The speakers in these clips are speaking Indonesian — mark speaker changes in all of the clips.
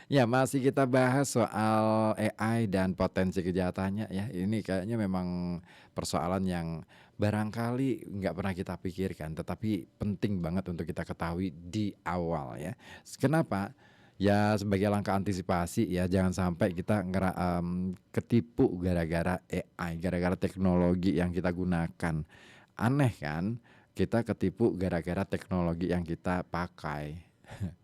Speaker 1: Ya, masih kita bahas soal AI dan potensi kejahatannya ya. Ini kayaknya memang persoalan yang barangkali nggak pernah kita pikirkan, tetapi penting banget untuk kita ketahui di awal ya. Kenapa? Ya sebagai langkah antisipasi ya, jangan sampai kita ketipu gara-gara AI, gara-gara teknologi yang kita gunakan. Aneh kan? Kita ketipu gara-gara teknologi yang kita pakai.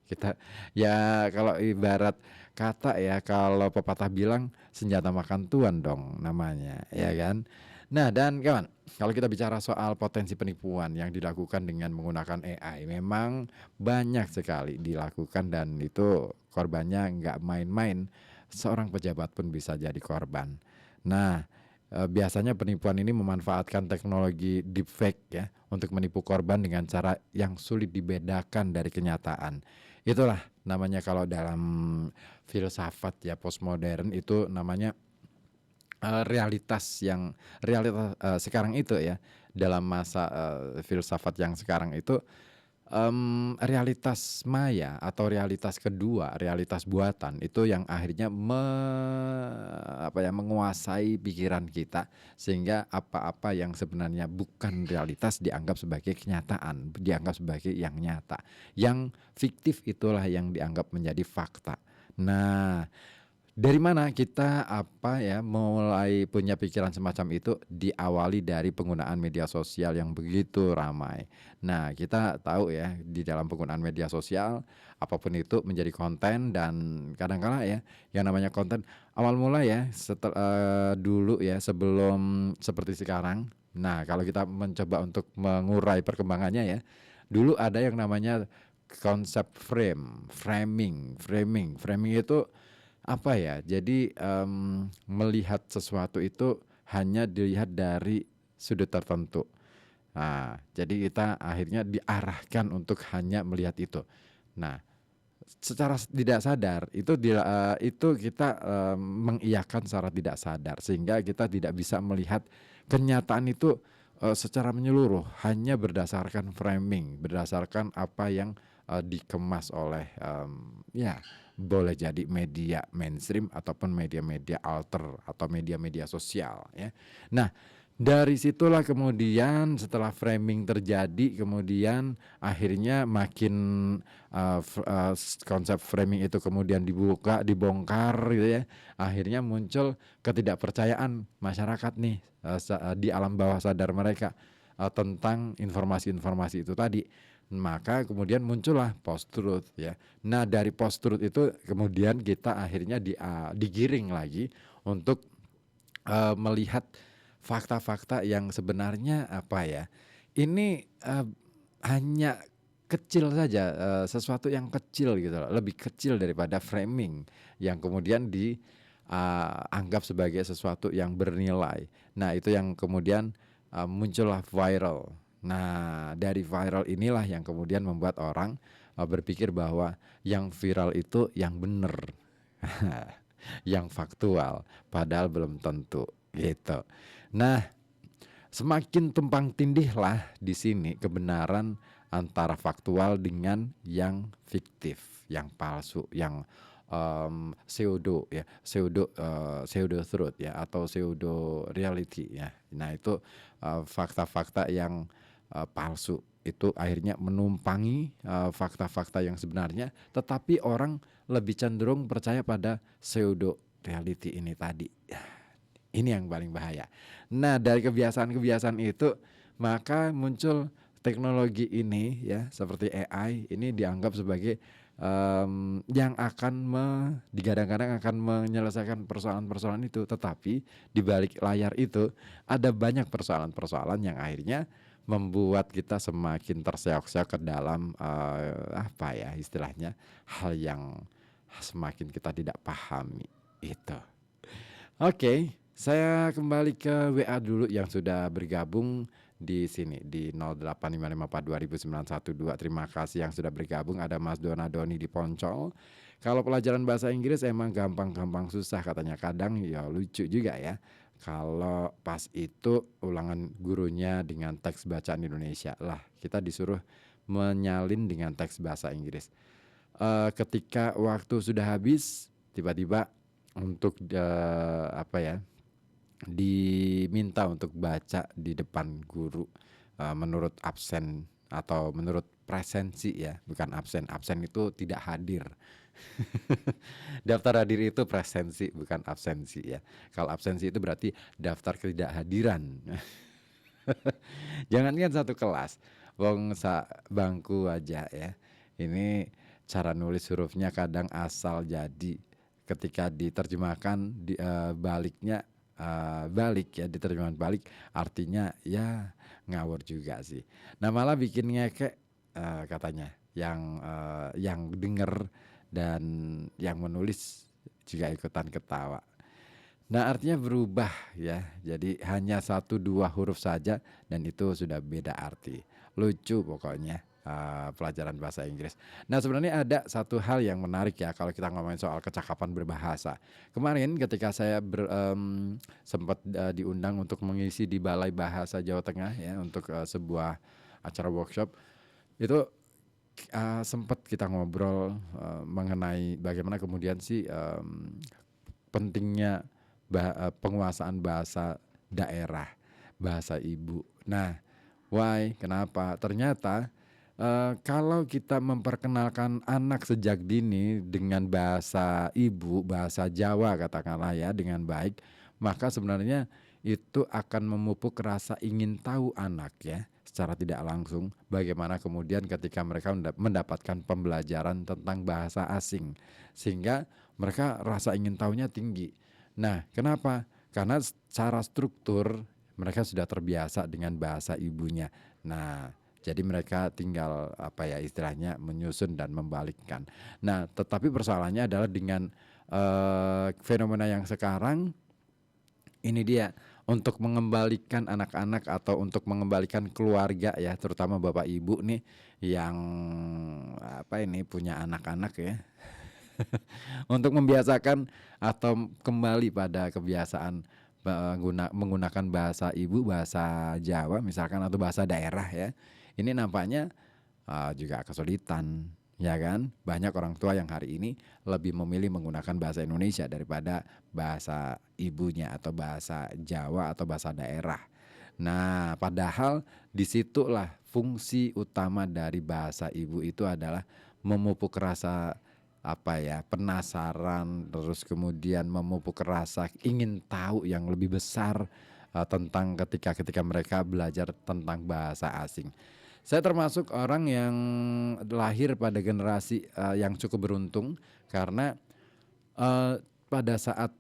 Speaker 1: Kita ya kalau ibarat kata ya, kalau pepatah bilang senjata makan tuan dong namanya, ya kan? Nah dan kawan, kalau kita bicara soal potensi penipuan yang dilakukan dengan menggunakan AI, memang banyak sekali dilakukan dan itu korbannya nggak main-main. Seorang pejabat pun bisa jadi korban. Nah, biasanya penipuan ini memanfaatkan teknologi deepfake ya untuk menipu korban dengan cara yang sulit dibedakan dari kenyataan. Itulah namanya kalau dalam filsafat ya postmodern itu namanya realitas sekarang itu ya, dalam masa filsafat yang sekarang itu, realitas maya atau realitas kedua, realitas buatan itu yang akhirnya menguasai pikiran kita, sehingga apa-apa yang sebenarnya bukan realitas dianggap sebagai kenyataan, dianggap sebagai yang nyata. Yang fiktif itulah yang dianggap menjadi fakta. Nah, dari mana kita mulai punya pikiran semacam itu, diawali dari penggunaan media sosial yang begitu ramai. Nah, kita tahu ya di dalam penggunaan media sosial apapun itu menjadi konten, dan kadang-kala ya yang namanya konten awal mula ya dulu ya sebelum seperti sekarang. Nah, kalau kita mencoba untuk mengurai perkembangannya ya, dulu ada yang namanya konsep framing itu apa ya, jadi, melihat sesuatu itu hanya dilihat dari sudut tertentu. Nah, jadi kita akhirnya diarahkan untuk hanya melihat itu. Nah, secara tidak sadar itu kita, mengiyakan secara tidak sadar, sehingga kita tidak bisa melihat kenyataan itu, secara menyeluruh, hanya berdasarkan framing, berdasarkan apa yang, dikemas oleh, ya boleh jadi media mainstream ataupun media-media alter atau media-media sosial ya. Nah, dari situlah kemudian setelah framing terjadi, kemudian akhirnya makin konsep framing itu kemudian dibongkar gitu ya. Akhirnya muncul ketidakpercayaan masyarakat nih di alam bawah sadar mereka tentang informasi-informasi itu tadi. Maka kemudian muncullah post truth ya. Nah, dari post truth itu kemudian kita akhirnya digiring lagi untuk melihat fakta-fakta yang sebenarnya ini hanya kecil saja, sesuatu yang kecil gitu loh, lebih kecil daripada framing yang kemudian anggap sebagai sesuatu yang bernilai. Nah, itu yang kemudian muncullah viral. Nah, dari viral inilah yang kemudian membuat orang berpikir bahwa yang viral itu yang benar, yang faktual, padahal belum tentu gitu. Nah, semakin tumpang tindihlah di sini kebenaran antara faktual dengan yang fiktif, yang palsu, yang pseudo truth ya, atau pseudo reality ya. Nah, itu fakta-fakta yang palsu itu akhirnya menumpangi fakta-fakta yang sebenarnya, tetapi orang lebih cenderung percaya pada pseudo reality ini tadi. Ini yang paling bahaya. Nah, dari kebiasaan-kebiasaan itu maka muncul teknologi ini ya, seperti AI ini dianggap sebagai yang akan digadang-gadang akan menyelesaikan persoalan-persoalan itu, tetapi di balik layar itu ada banyak persoalan-persoalan yang akhirnya membuat kita semakin terseok-seok ke dalam istilahnya hal yang semakin kita tidak pahami itu. Oke, saya kembali ke WA dulu yang sudah bergabung di sini di 0855420912. Terima kasih yang sudah bergabung. Ada Mas Donadoni di Poncol. Kalau pelajaran bahasa Inggris emang gampang-gampang susah katanya. Kadang ya lucu juga ya. Kalau pas itu ulangan gurunya dengan teks bacaan Indonesia lah, kita disuruh menyalin dengan teks bahasa Inggris. ketika waktu sudah habis, tiba-tiba untuk, apa ya, diminta untuk baca di depan guru, menurut absen atau menurut presensi ya, bukan absen. Absen itu tidak hadir. Daftar hadir itu presensi, bukan absensi ya. Kalau absensi itu berarti daftar ketidakhadiran. Jangankan satu kelas, wong bangku aja ya. Ini cara nulis hurufnya kadang asal jadi. Ketika diterjemahkan baliknya balik ya, diterjemahkan balik artinya ya ngawur juga sih. Nah malah bikin ngekek katanya yang denger dan yang menulis juga ikutan ketawa. Nah artinya berubah ya, jadi hanya satu dua huruf saja dan itu sudah beda arti. Lucu pokoknya pelajaran bahasa Inggris. Nah sebenarnya ada satu hal yang menarik ya kalau kita ngomongin soal kecakapan berbahasa. Kemarin ketika saya sempat diundang untuk mengisi di Balai Bahasa Jawa Tengah ya untuk sebuah acara workshop, itu sempat kita ngobrol mengenai bagaimana kemudian sih pentingnya penguasaan bahasa daerah, bahasa ibu. Nah, why? Kenapa? Ternyata kalau kita memperkenalkan anak sejak dini dengan bahasa ibu, bahasa Jawa katakanlah ya dengan baik, maka sebenarnya itu akan memupuk rasa ingin tahu anak ya secara tidak langsung. Bagaimana kemudian ketika mereka mendapatkan pembelajaran tentang bahasa asing, sehingga mereka rasa ingin tahunya tinggi. Nah, kenapa? Karena secara struktur mereka sudah terbiasa dengan bahasa ibunya. Nah, jadi mereka tinggal apa ya istilahnya menyusun dan membalikkan. Nah, tetapi persoalannya adalah dengan fenomena yang sekarang ini dia untuk mengembalikan anak-anak atau untuk mengembalikan keluarga ya, terutama bapak ibu nih yang apa ini punya anak-anak ya. Untuk membiasakan atau kembali pada kebiasaan menggunakan bahasa ibu, bahasa Jawa misalkan atau bahasa daerah ya. Ini nampaknya juga kesulitan, ya kan? Banyak orang tua yang hari ini lebih memilih menggunakan bahasa Indonesia daripada bahasa ibunya atau bahasa Jawa atau bahasa daerah. Nah, padahal disitulah fungsi utama dari bahasa ibu itu adalah memupuk rasa apa ya penasaran, terus kemudian memupuk rasa ingin tahu yang lebih besar tentang ketika mereka belajar tentang bahasa asing. Saya termasuk orang yang lahir pada generasi yang cukup beruntung karena pada saat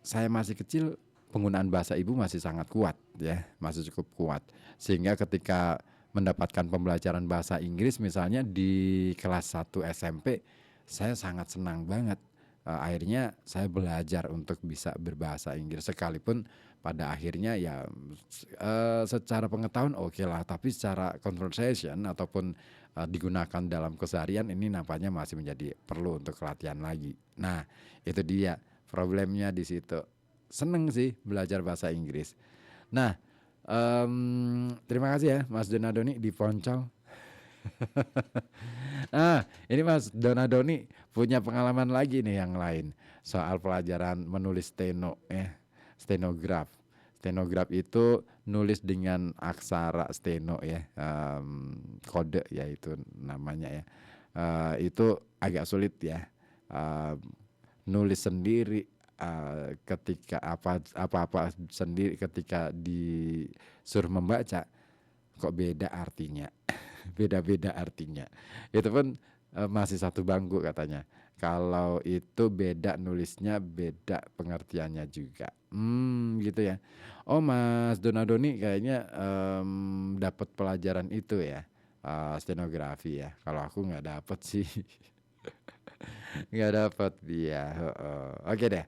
Speaker 1: saya masih kecil penggunaan bahasa ibu masih sangat kuat ya, masih cukup kuat. Sehingga ketika mendapatkan pembelajaran bahasa Inggris misalnya di kelas 1 SMP, saya sangat senang banget. Akhirnya saya belajar untuk bisa berbahasa Inggris sekalipun pada akhirnya ya secara pengetahuan oke lah, tapi secara conversation ataupun digunakan dalam keseharian ini nampaknya masih menjadi perlu untuk latihan lagi. Nah, itu dia problemnya di situ. Seneng sih belajar bahasa Inggris. Nah, terima kasih ya Mas Donadoni di Poncol. Nah, ini Mas Donadoni punya pengalaman lagi nih yang lain soal pelajaran menulis steno ya, stenograf. Stenograf itu nulis dengan aksara steno ya, kode ya itu namanya ya. Itu agak sulit ya. Nulis sendiri ketika apa-apa sendiri ketika disuruh membaca kok beda artinya. Beda-beda artinya. Itu pun masih satu bangku katanya. Kalau itu beda nulisnya, beda pengertiannya juga. Gitu ya. Oh Mas Donadoni kayaknya dapat pelajaran itu ya, stenografi ya. Kalau aku nggak dapat sih. Nggak dapat dia. Oke deh.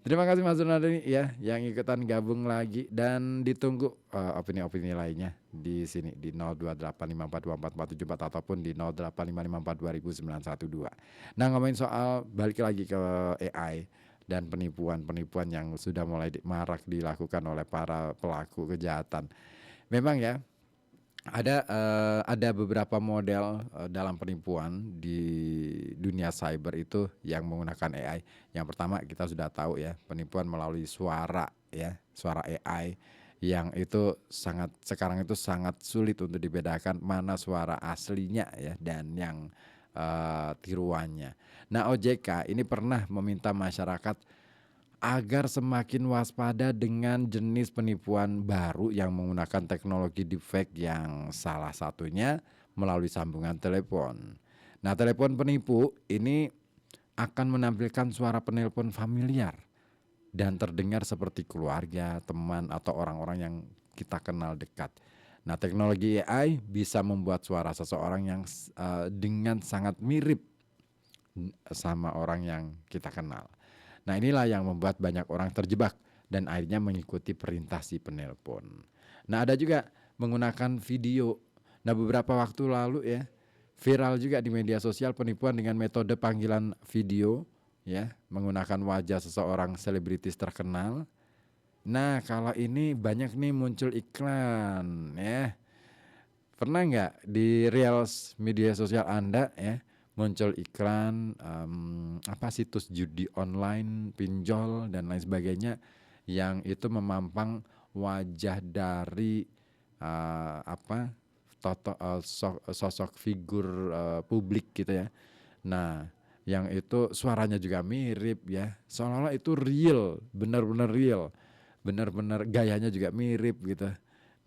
Speaker 1: Terima kasih Mas Donadoni ya yang ikutan gabung lagi dan ditunggu opini-opini lainnya di sini di 0285424474 ataupun di 0855420912. Nah, ngomongin soal balik lagi ke AI dan penipuan-penipuan yang sudah mulai marak dilakukan oleh para pelaku kejahatan. Memang ya Ada beberapa model, dalam penipuan di dunia cyber itu yang menggunakan AI. Yang pertama kita sudah tahu ya, penipuan melalui suara ya, suara AI yang itu sekarang itu sangat sulit untuk dibedakan mana suara aslinya ya dan yang, tiruannya. Nah, OJK ini pernah meminta masyarakat agar semakin waspada dengan jenis penipuan baru yang menggunakan teknologi deepfake yang salah satunya melalui sambungan telepon. Nah, telepon penipu ini akan menampilkan suara penelpon familiar dan terdengar seperti keluarga, teman, atau orang-orang yang kita kenal dekat. Nah, teknologi AI bisa membuat suara seseorang yang dengan sangat mirip sama orang yang kita kenal. Nah, inilah yang membuat banyak orang terjebak dan akhirnya mengikuti perintah si penelpon. Nah, ada juga menggunakan video. Nah, beberapa waktu lalu ya, viral juga di media sosial penipuan dengan metode panggilan video ya, menggunakan wajah seseorang selebritis terkenal. Nah, kalau ini banyak nih muncul iklan ya. Pernah nggak di reels media sosial Anda ya muncul iklan situs judi online, pinjol dan lain sebagainya yang itu memampang wajah dari sosok figur publik gitu ya. Nah, yang itu suaranya juga mirip ya, seolah-olah itu real, benar-benar real, benar-benar gayanya juga mirip gitu.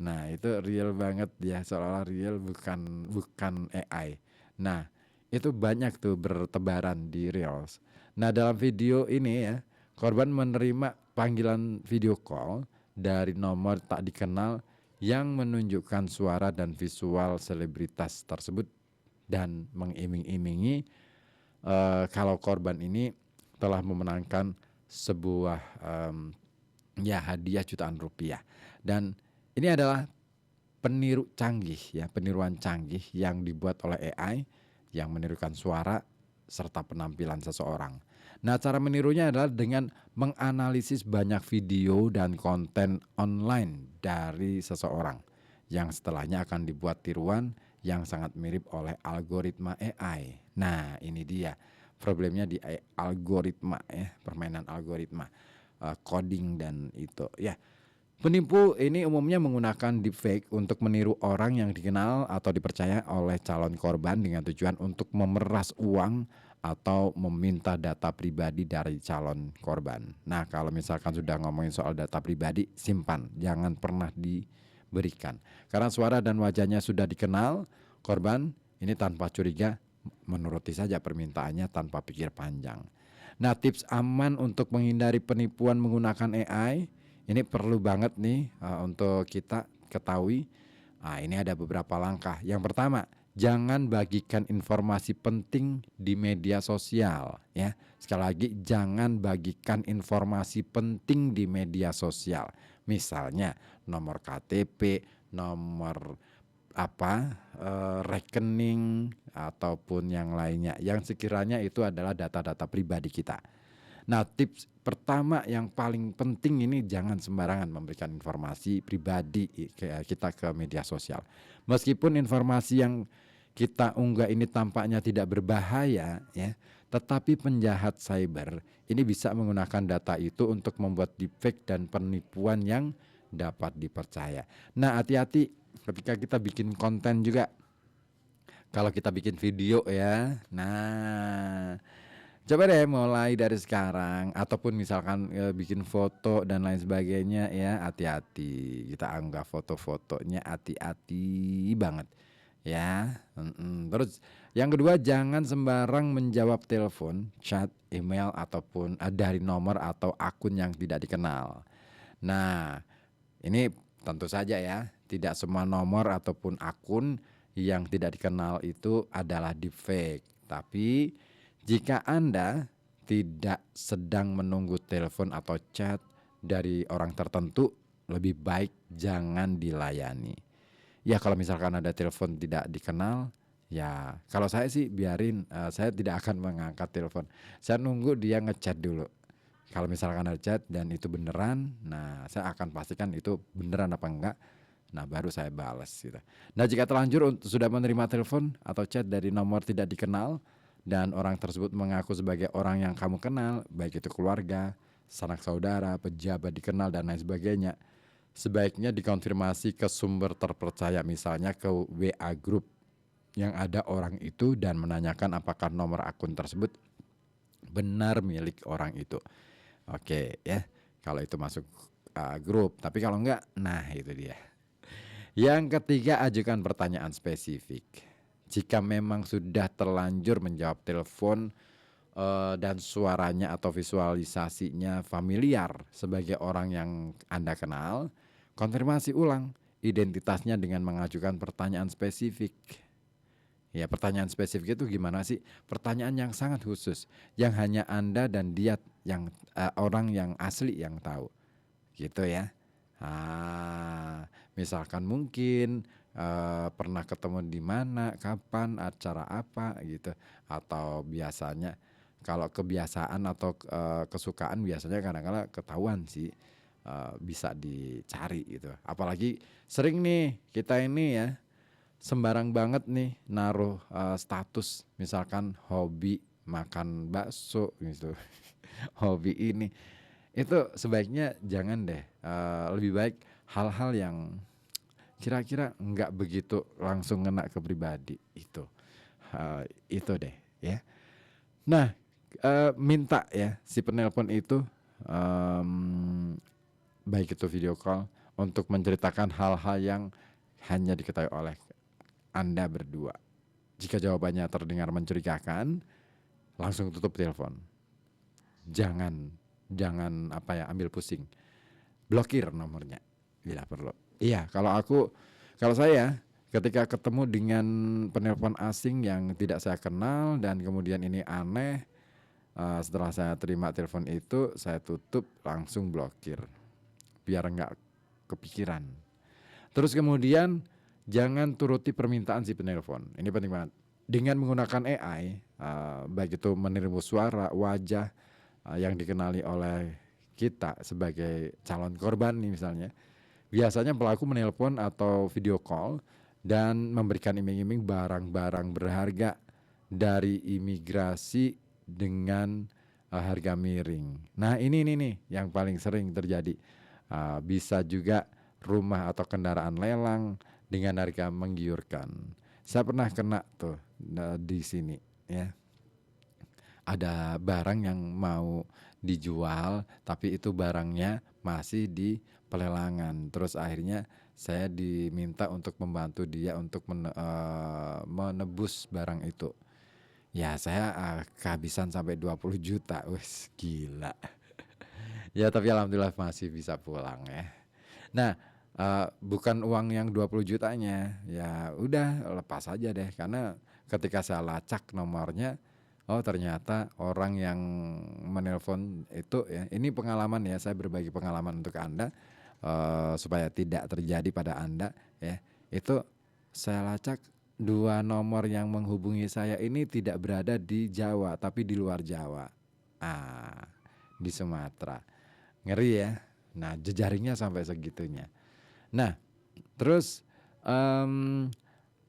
Speaker 1: Nah, itu real banget ya, seolah-olah real bukan bukan AI. Nah, itu banyak tuh bertebaran di reels. Nah, dalam video ini ya, korban menerima panggilan video call dari nomor tak dikenal yang menunjukkan suara dan visual selebritas tersebut dan mengiming-imingi kalau korban ini telah memenangkan sebuah hadiah jutaan rupiah. Dan ini adalah peniruan canggih yang dibuat oleh AI yang menirukan suara serta penampilan seseorang. Nah, cara menirunya adalah dengan menganalisis banyak video dan konten online dari seseorang yang setelahnya akan dibuat tiruan yang sangat mirip oleh algoritma AI. Nah, ini dia problemnya di algoritma ya, permainan algoritma, coding dan itu ya. Penipu ini umumnya menggunakan deepfake untuk meniru orang yang dikenal atau dipercaya oleh calon korban dengan tujuan untuk memeras uang atau meminta data pribadi dari calon korban. Nah, kalau misalkan sudah ngomongin soal data pribadi, simpan, jangan pernah diberikan. Karena suara dan wajahnya sudah dikenal, korban ini tanpa curiga menuruti saja permintaannya tanpa pikir panjang. Nah, tips aman untuk menghindari penipuan menggunakan AI ini perlu banget nih untuk kita ketahui. Nah, ini ada beberapa langkah. Yang pertama, jangan bagikan informasi penting di media sosial ya. Sekali lagi, jangan bagikan informasi penting di media sosial. Misalnya nomor KTP, nomor rekening ataupun yang lainnya yang sekiranya itu adalah data-data pribadi kita. Nah, tips pertama yang paling penting ini jangan sembarangan memberikan informasi pribadi kita ke media sosial. Meskipun informasi yang kita unggah ini tampaknya tidak berbahaya ya, tetapi penjahat cyber ini bisa menggunakan data itu untuk membuat deepfake dan penipuan yang dapat dipercaya. Nah, hati-hati ketika kita bikin konten juga. Kalau kita bikin video ya. Nah, coba deh mulai dari sekarang ataupun misalkan bikin foto dan lain sebagainya ya, hati-hati. Kita anggap foto-fotonya hati-hati banget ya. Terus yang kedua, jangan sembarang menjawab telepon, chat, email ataupun dari nomor atau akun yang tidak dikenal. Nah, ini tentu saja ya, tidak semua nomor ataupun akun yang tidak dikenal itu adalah deepfake. Tapi jika Anda tidak sedang menunggu telepon atau chat dari orang tertentu, lebih baik jangan dilayani. Ya, kalau misalkan ada telepon tidak dikenal, ya kalau saya sih biarin, saya tidak akan mengangkat telepon. Saya nunggu dia ngechat dulu. Kalau misalkan ada chat dan itu beneran, nah saya akan pastikan itu beneran apa enggak. Nah, baru saya balas gitu. Nah, jika terlanjur sudah menerima telepon atau chat dari nomor tidak dikenal dan orang tersebut mengaku sebagai orang yang kamu kenal, baik itu keluarga, sanak saudara, pejabat dikenal dan lain sebagainya, sebaiknya dikonfirmasi ke sumber terpercaya, misalnya ke WA group yang ada orang itu dan menanyakan apakah nomor akun tersebut benar milik orang itu. Oke ya, kalau itu masuk grup. Tapi kalau enggak, nah itu dia. Yang ketiga, ajukan pertanyaan spesifik. Jika memang sudah terlanjur menjawab telepon dan suaranya atau visualisasinya familiar sebagai orang yang Anda kenal, konfirmasi ulang identitasnya dengan mengajukan pertanyaan spesifik. Ya, pertanyaan spesifik itu gimana sih? Pertanyaan yang sangat khusus, yang hanya Anda dan dia yang orang yang asli yang tahu. Gitu ya. Misalkan mungkin pernah ketemu di mana, kapan, acara apa gitu, atau biasanya kalau kebiasaan atau kesukaan biasanya kadang-kadang ketahuan sih, bisa dicari gitu. Apalagi sering nih kita ini ya sembarang banget nih naruh status, misalkan hobi makan bakso gitu, hobi ini. Itu sebaiknya jangan deh, lebih baik hal-hal yang kira-kira nggak begitu langsung ngena ke pribadi itu deh ya. Nah, minta ya si penelpon itu, baik itu video call, untuk menceritakan hal-hal yang hanya diketahui oleh Anda berdua. Jika jawabannya terdengar mencurigakan, langsung tutup telepon. Jangan ambil pusing. Blokir nomornya bila perlu. Iya, kalau saya ketika ketemu dengan penelpon asing yang tidak saya kenal dan kemudian ini aneh, setelah saya terima telepon itu saya tutup, langsung blokir biar nggak kepikiran. Terus kemudian jangan turuti permintaan si penelpon. Ini penting banget. Dengan menggunakan AI, baik itu meniru suara, wajah yang dikenali oleh kita sebagai calon korban nih misalnya, biasanya pelaku menelpon atau video call dan memberikan iming-iming barang-barang berharga dari imigrasi dengan harga miring. Nah ini nih yang paling sering terjadi. Bisa juga rumah atau kendaraan lelang dengan harga menggiurkan. Saya pernah kena tuh di sini ya. Ada barang yang mau dijual tapi itu barangnya masih di pelelangan. Terus akhirnya saya diminta untuk membantu dia untuk menebus barang itu. Ya saya kehabisan sampai 20 juta. Wes gila. Ya tapi alhamdulillah masih bisa pulang ya. Nah, bukan uang yang 20 jutanya. Ya udah lepas aja deh, karena ketika saya lacak nomornya, oh ternyata orang yang menelpon itu ya, ini pengalaman ya, saya berbagi pengalaman untuk Anda supaya tidak terjadi pada Anda ya. Itu saya lacak, dua nomor yang menghubungi saya ini tidak berada di Jawa tapi di luar Jawa. Di Sumatera. Ngeri ya. Nah, jejaringnya sampai segitunya. Nah, terus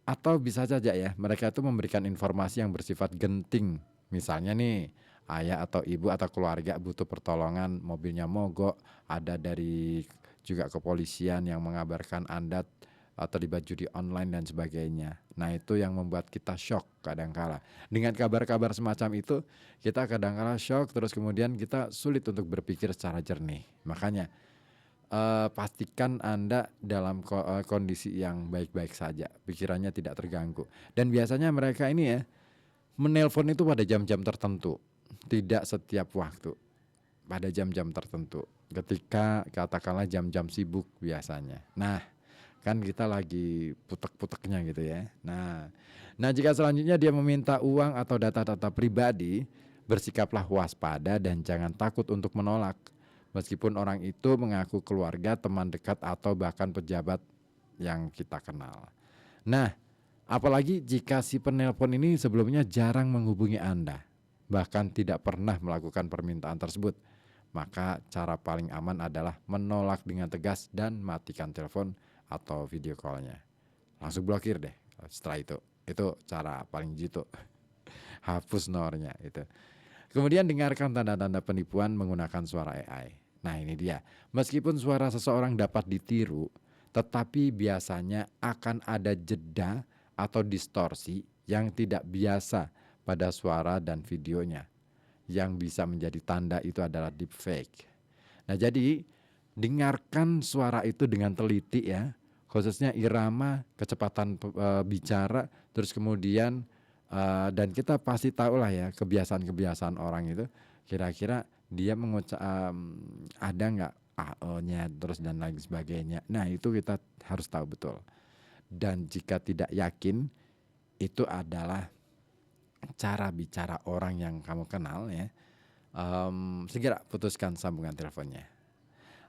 Speaker 1: atau bisa saja ya mereka itu memberikan informasi yang bersifat genting. Misalnya nih, ayah atau ibu atau keluarga butuh pertolongan, mobilnya mogok, ada dari juga kepolisian yang mengabarkan Anda terlibat judi online dan sebagainya. Nah, itu yang membuat kita shock kadangkala. Dengan kabar-kabar semacam itu, kita kadangkala shock, terus kemudian kita sulit untuk berpikir secara jernih. Makanya pastikan Anda dalam kondisi yang baik-baik saja, pikirannya tidak terganggu. Dan biasanya mereka ini ya menelpon itu pada jam-jam tertentu, tidak setiap waktu, pada jam-jam tertentu. Ketika katakanlah jam-jam sibuk biasanya. Nah, kan kita lagi putek-puteknya gitu ya. Nah, jika selanjutnya dia meminta uang atau data-data pribadi, bersikaplah waspada dan jangan takut untuk menolak. Meskipun orang itu mengaku keluarga, teman dekat, atau bahkan pejabat yang kita kenal. Nah, apalagi jika si penelpon ini sebelumnya jarang menghubungi Anda, bahkan tidak pernah melakukan permintaan tersebut, maka cara paling aman adalah menolak dengan tegas dan matikan telepon atau video call-nya. Langsung blokir deh setelah itu. Itu cara paling jitu. Hapus nomornya itu. Kemudian dengarkan tanda-tanda penipuan menggunakan suara AI. Nah ini dia, meskipun suara seseorang dapat ditiru, tetapi biasanya akan ada jeda atau distorsi yang tidak biasa pada suara dan videonya. Yang bisa menjadi tanda itu adalah deepfake. Nah jadi dengarkan suara itu dengan teliti ya, khususnya irama, kecepatan bicara, terus kemudian dan kita pasti tahu lah ya kebiasaan-kebiasaan orang itu, kira-kira dia mengucap ada nggak AE-nya terus dan lain sebagainya. Nah itu kita harus tahu betul. Dan jika tidak yakin, itu adalah cara bicara orang yang kamu kenal ya. Segera putuskan sambungan teleponnya.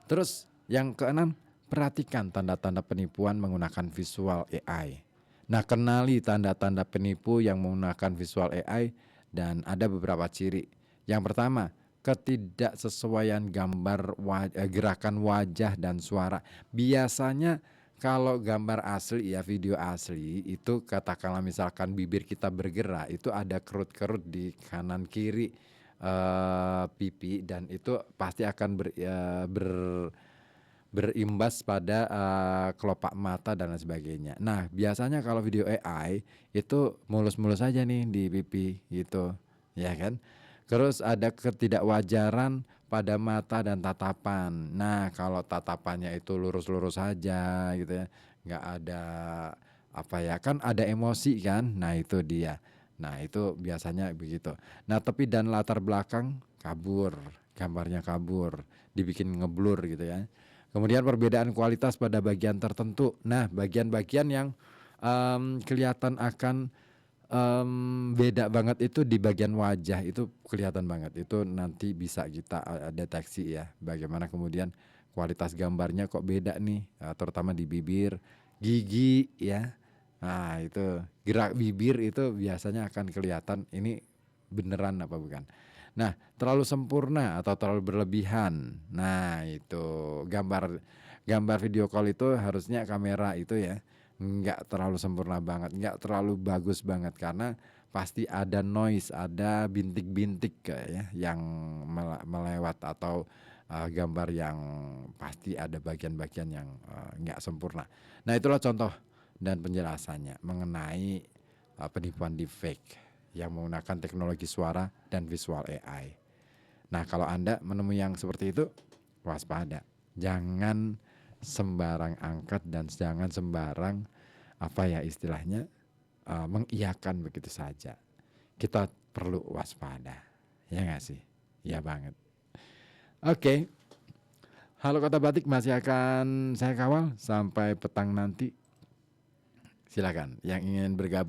Speaker 1: Terus yang keenam, perhatikan tanda-tanda penipuan menggunakan visual AI. Nah, kenali tanda-tanda penipu yang menggunakan visual AI dan ada beberapa ciri. Yang pertama, ketidaksesuaian gambar gerakan wajah dan suara. Biasanya kalau gambar asli ya, video asli itu katakanlah misalkan bibir kita bergerak, itu ada kerut-kerut di kanan kiri pipi dan itu pasti akan berimbas pada kelopak mata dan lain sebagainya. Nah, biasanya kalau video AI itu mulus-mulus aja nih di pipi gitu, ya kan? Terus ada ketidakwajaran pada mata dan tatapan. Nah, kalau tatapannya itu lurus-lurus saja gitu ya, nggak ada apa ya, kan ada emosi kan? Nah, itu dia. Nah, itu biasanya begitu. Nah, tapi dan latar belakang kabur, gambarnya kabur, dibikin ngeblur gitu ya. Kemudian perbedaan kualitas pada bagian tertentu. Nah, bagian-bagian yang kelihatan akan beda banget itu di bagian wajah, itu kelihatan banget. Itu nanti bisa kita deteksi ya. Bagaimana kemudian kualitas gambarnya kok beda nih, terutama di bibir, gigi ya. Nah, itu gerak bibir itu biasanya akan kelihatan ini beneran apa bukan. Nah, terlalu sempurna atau terlalu berlebihan. Nah, itu gambar video call itu harusnya kamera itu ya nggak terlalu sempurna banget, nggak terlalu bagus banget karena pasti ada noise, ada bintik-bintik ya yang melewat atau gambar yang pasti ada bagian-bagian yang nggak sempurna. Nah, itulah contoh dan penjelasannya mengenai penipuan deepfake yang menggunakan teknologi suara dan visual AI. Nah, kalau Anda menemui yang seperti itu, waspada. Jangan sembarang angkat dan jangan sembarang apa ya istilahnya mengiyakan begitu saja. Kita perlu waspada. Ya nggak sih? Ya banget. Oke. Halo Kota Batik masih akan saya kawal sampai petang nanti. Silakan yang ingin bergabung